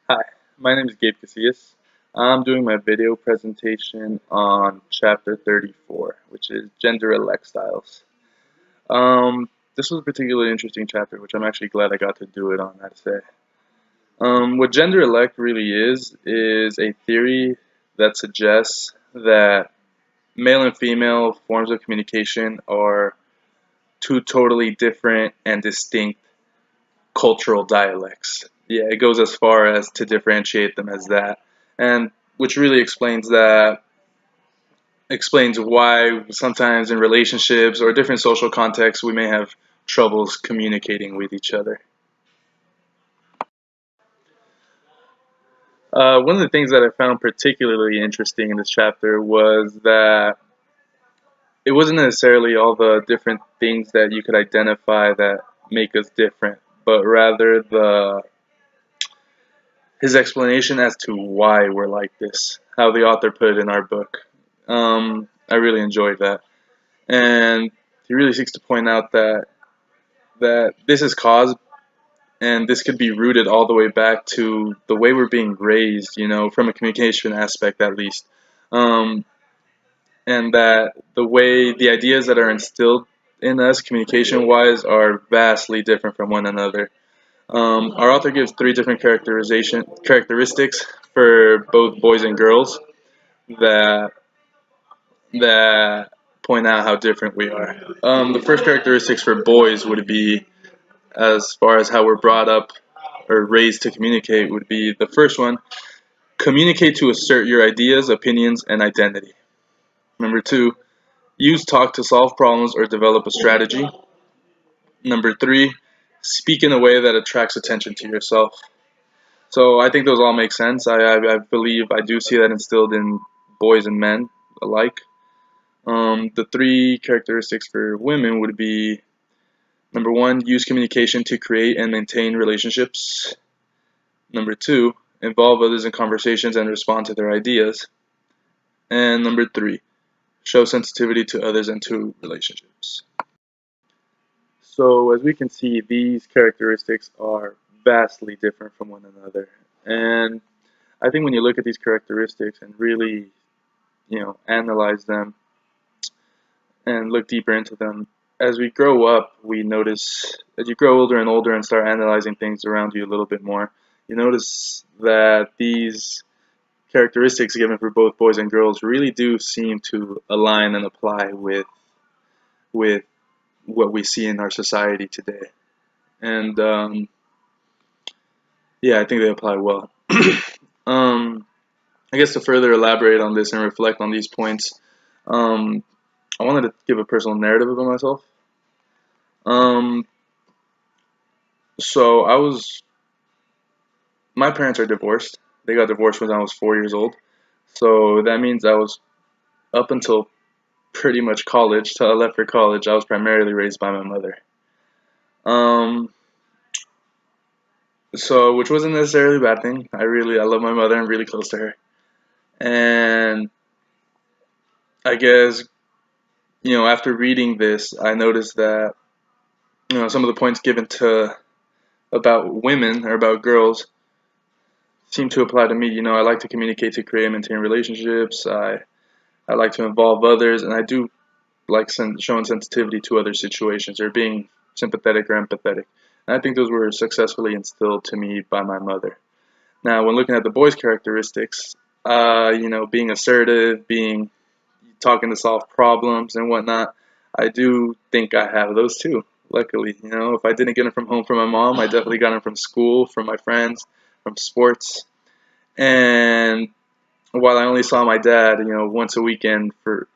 Hi, my name is Gabe Casillas. I'm doing my video presentation on chapter 34, which is Genderelect styles. This was a particularly interesting chapter, which I'm actually glad I got to do it on, I'd say. What Genderelect really is a theory that suggests that male and female forms of communication are two totally different and distinct cultural dialects. Yeah, it goes as far as to differentiate them as that, and which really explains why sometimes in relationships or different social contexts we may have troubles communicating with each other. One of the things that I found particularly interesting in this chapter was that it wasn't necessarily all the different things that you could identify that make us different, but rather the his explanation as to why we're like this, how the author put it in our book. I really enjoyed that, and he really seeks to point out that this is caused, and this could be rooted all the way back to the way we're being raised, from a communication aspect at least, um, and that the way the ideas that are instilled in us, communication-wise, are vastly different from one another. Our author gives three different characteristics for both boys and girls that that point out how different we are. The first characteristics for boys would be, as far as how we're brought up or raised to communicate, would be the first one: communicate to assert your ideas, opinions, and identity. Number two: use talk to solve problems or develop a strategy. Number three: speak in a way that attracts attention to yourself. So I think those all make sense. I believe I do see that instilled in boys and men alike. The three characteristics for women would be: number one, use communication to create and maintain relationships. Number two, involve others in conversations and respond to their ideas. And number three, show sensitivity to others and to relationships. So as we can see, these characteristics are vastly different from one another. And I think when you look at these characteristics and really, analyze them and look deeper into them, as we grow up, we notice, as you grow older and older and start analyzing things around you a little bit more, you notice that these characteristics given for both boys and girls really do seem to align and apply with what we see in our society today. And yeah, I think they apply well. um, I guess to further elaborate on this and reflect on these points, um, I wanted to give a personal narrative about myself. Um, so my parents are divorced. They got divorced when I was 4 years old. So that means I was up until pretty much college, till I left for college, I was primarily raised by my mother. Um, so which wasn't necessarily a bad thing. I love my mother. I'm really close to her. And I guess, after reading this, I noticed that, some of the points given to about women or about girls seem to apply to me. I like to communicate to create and maintain relationships. I like to involve others, and I do like showing sensitivity to other situations or being sympathetic or empathetic. And I think those were successfully instilled to me by my mother. Now, when looking at the boys' characteristics, being assertive, being talking to solve problems and whatnot, I do think I have those too. Luckily, if I didn't get them from home from my mom, I definitely got them from school, from my friends, from sports. And while I only saw my dad, once a weekend for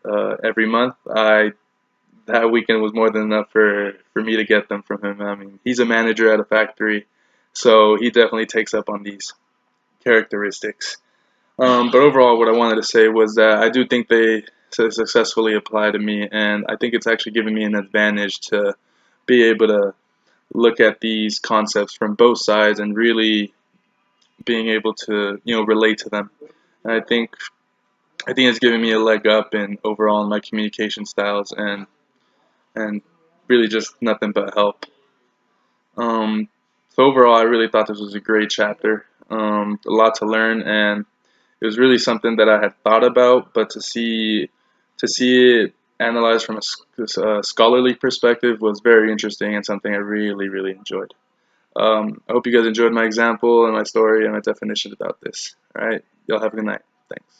every month, that weekend was more than enough for me to get them from him. I mean, he's a manager at a factory, so he definitely takes up on these characteristics. But overall, what I wanted to say was that I do think they successfully apply to me, and I think it's actually given me an advantage to be able to look at these concepts from both sides and really being able to relate to them. And I think it's given me a leg up in overall in my communication styles and really just nothing but help. So overall, I really thought this was a great chapter. a lot to learn, and it was really something that I had thought about, but to see it analyzed from a scholarly perspective was very interesting and something I really, really enjoyed. I hope you guys enjoyed my example and my story and my definition about this. All right, y'all have a good night. Thanks.